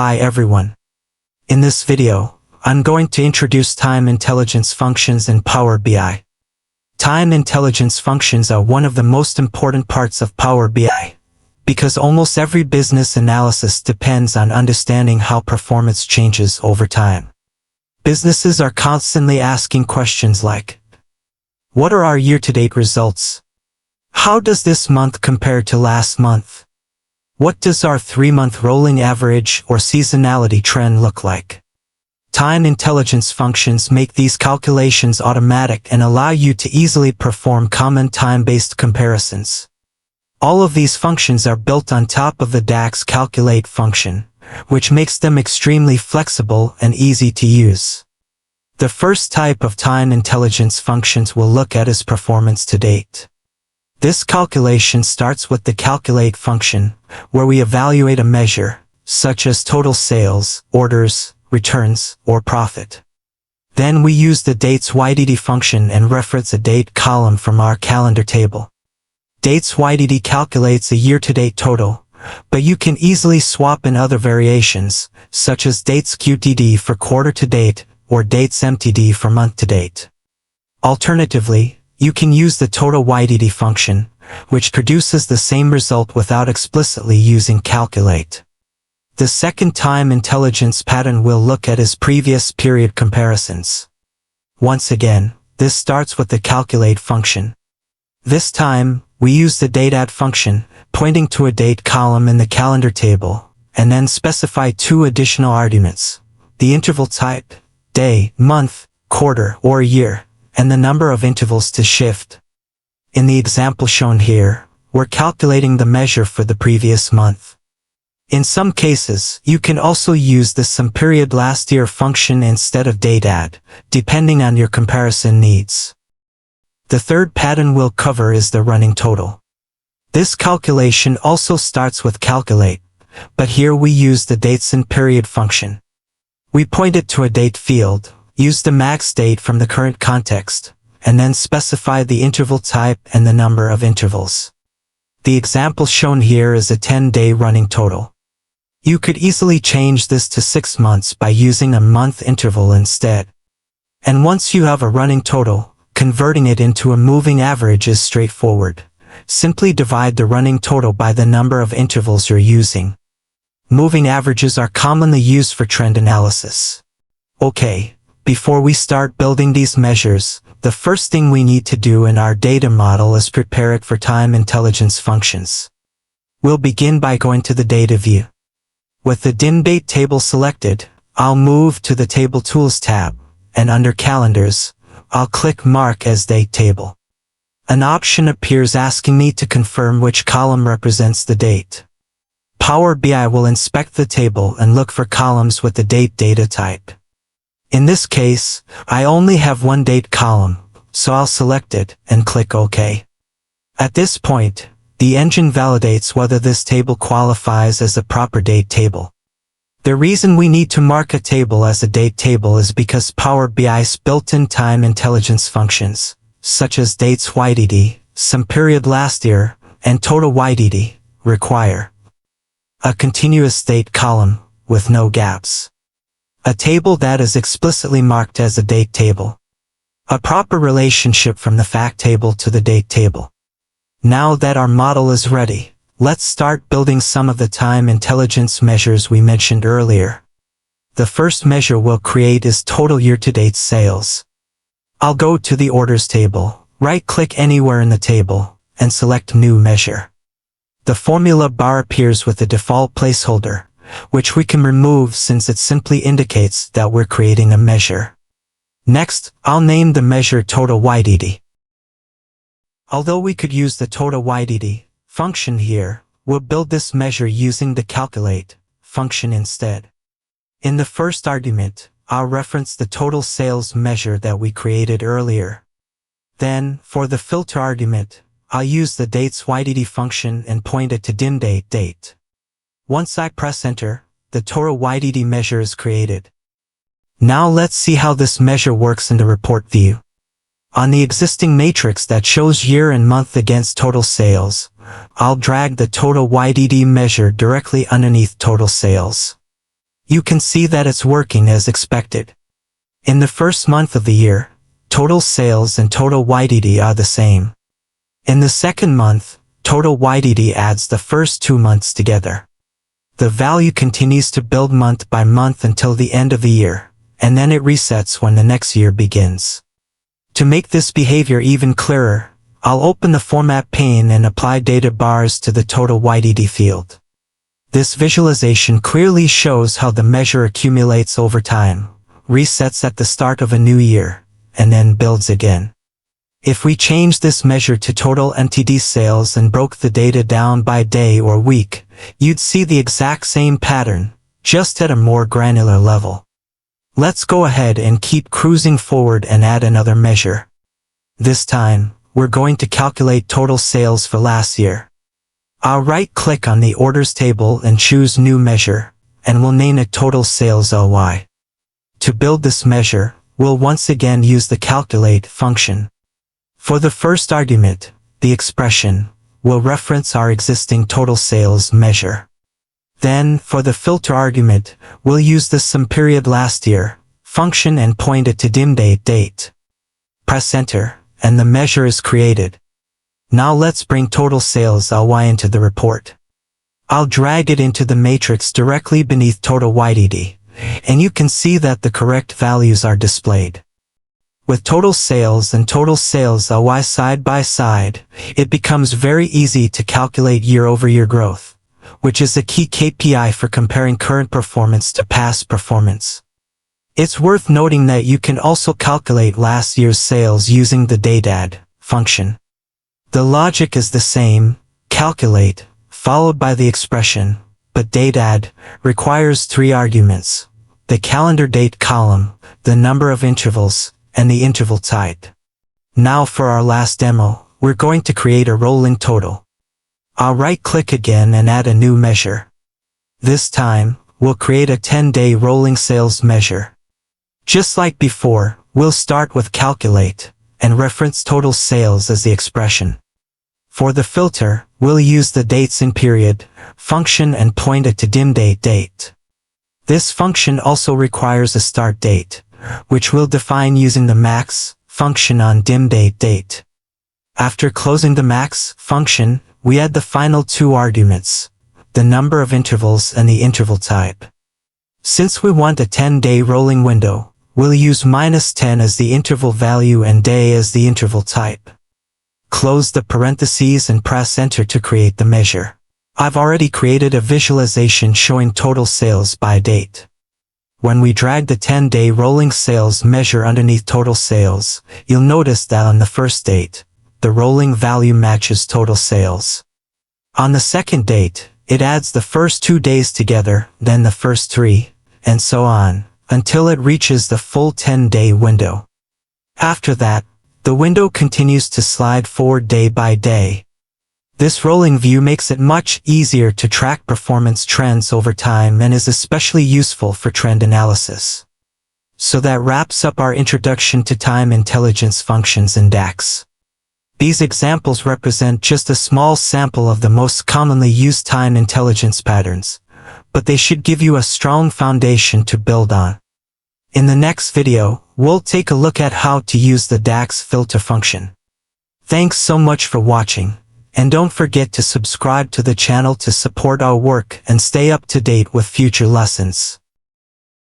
Hi everyone. In this video, I'm going to introduce time intelligence functions in Power BI. Time intelligence functions are one of the most important parts of Power BI, because almost every business analysis depends on understanding how performance changes over time. Businesses are constantly asking questions like, what are our year-to-date results? How does this month compare to last month? What does our 3-month rolling average or seasonality trend look like? Time intelligence functions make these calculations automatic and allow you to easily perform common time-based comparisons. All of these functions are built on top of the DAX calculate function, which makes them extremely flexible and easy to use. The first type of time intelligence functions we'll look at is performance to date. This calculation starts with the calculate function, where we evaluate a measure, such as total sales, orders, returns, or profit. Then we use the dates YDD function and reference a date column from our calendar table. Dates YDD calculates a year-to-date total, but you can easily swap in other variations, such as dates QTD for quarter-to-date or dates MTD for month-to-date. Alternatively, you can use the total YDD function, which produces the same result without explicitly using calculate. The second time intelligence pattern we'll look at is previous period comparisons. Once again, this starts with the calculate function. This time, we use the dateAdd function, pointing to a date column in the calendar table, and then specify two additional arguments: the interval type, day, month, quarter, or year, and the number of intervals to shift. In the example shown here, we're calculating the measure for the previous month. In some cases, you can also use the SumPeriodLastYear function instead of dateAdd, depending on your comparison needs. The third pattern we'll cover is the running total. This calculation also starts with calculate, but here we use the dates_period function. We point it to a date field, use the max date from the current context, and then specify the interval type and the number of intervals. The example shown here is a 10-day running total. You could easily change this to 6 months by using a month interval instead. And once you have a running total, converting it into a moving average is straightforward. Simply divide the running total by the number of intervals you're using. Moving averages are commonly used for trend analysis. Okay. Before we start building these measures, the first thing we need to do in our data model is prepare it for time intelligence functions. We'll begin by going to the data view. With the DIMDate table selected, I'll move to the Table Tools tab, and under Calendars, I'll click Mark as Date Table. An option appears asking me to confirm which column represents the date. Power BI will inspect the table and look for columns with the date data type. In this case, I only have one date column, so I'll select it and click OK. At this point, the engine validates whether this table qualifies as a proper date table. The reason we need to mark a table as a date table is because Power BI's built-in time intelligence functions, such as dates YDD, SumPeriodLastYear, and total YDD, require a continuous date column with no gaps. A table that is explicitly marked as a date table. A proper relationship from the fact table to the date table. Now that our model is ready, let's start building some of the time intelligence measures we mentioned earlier. The first measure we'll create is total year-to-date sales. I'll go to the orders table, right-click anywhere in the table, and select New Measure. The formula bar appears with the default placeholder, which we can remove since it simply indicates that we're creating a measure. Next, I'll name the measure total YDD. Although we could use the total YDD function here, we'll build this measure using the calculate function instead. In the first argument, I'll reference the total sales measure that we created earlier. Then, for the filter argument, I'll use the dates YDD function and point it to DIMDate date. Once I press enter, the total YDD measure is created. Now let's see how this measure works in the report view. On the existing matrix that shows year and month against total sales, I'll drag the total YDD measure directly underneath total sales. You can see that it's working as expected. In the first month of the year, total sales and total YTD are the same. In the second month, total YTD adds the first 2 months together. The value continues to build month by month until the end of the year, and then it resets when the next year begins. To make this behavior even clearer, I'll open the format pane and apply data bars to the total YTD field. This visualization clearly shows how the measure accumulates over time, resets at the start of a new year, and then builds again. If we change this measure to total MTD sales and broke the data down by day or week, you'd see the exact same pattern, just at a more granular level. Let's go ahead and keep cruising forward and add another measure. This time, we're going to calculate total sales for last year. I'll right-click on the orders table and choose New Measure, and we'll name it Total Sales LY. To build this measure, we'll once again use the Calculate function. For the first argument, the expression, we'll reference our existing total sales measure. Then, for the filter argument, we'll use the Sum Period Last Year function and point it to date. Press Enter, and the measure is created. Now let's bring total sales LY into the report. I'll drag it into the matrix directly beneath total YTD, and you can see that the correct values are displayed. With total sales and total sales LY side by side, it becomes very easy to calculate year-over-year growth, which is a key KPI for comparing current performance to past performance. It's worth noting that you can also calculate last year's sales using the DAX function. The logic is the same, calculate, followed by the expression, but DAX requires 3 arguments: the calendar date column, the number of intervals, and the interval type. Now for our last demo, we're going to create a rolling total. I'll right-click again and add a new measure. This time, we'll create a 10-day rolling sales measure. Just like before, we'll start with Calculate, and reference total sales as the expression. For the filter, we'll use the Dates in Period function and point it to date. This function also requires a start date, which we'll define using the max function on date. After closing the max function, we add the final 2 arguments, the number of intervals and the interval type. Since we want a 10-day rolling window, we'll use -10 as the interval value and day as the interval type. Close the parentheses and press Enter to create the measure. I've already created a visualization showing total sales by date. When we drag the 10-day rolling sales measure underneath total sales, you'll notice that on the first date, the rolling value matches total sales. On the second date, it adds the first 2 days together, then the first 3, and so on, until it reaches the full 10-day window. After that, the window continues to slide forward day by day. This rolling view makes it much easier to track performance trends over time and is especially useful for trend analysis. So that wraps up our introduction to time intelligence functions in DAX. These examples represent just a small sample of the most commonly used time intelligence patterns, but they should give you a strong foundation to build on. In the next video, we'll take a look at how to use the DAX filter function. Thanks so much for watching, and don't forget to subscribe to the channel to support our work and stay up to date with future lessons.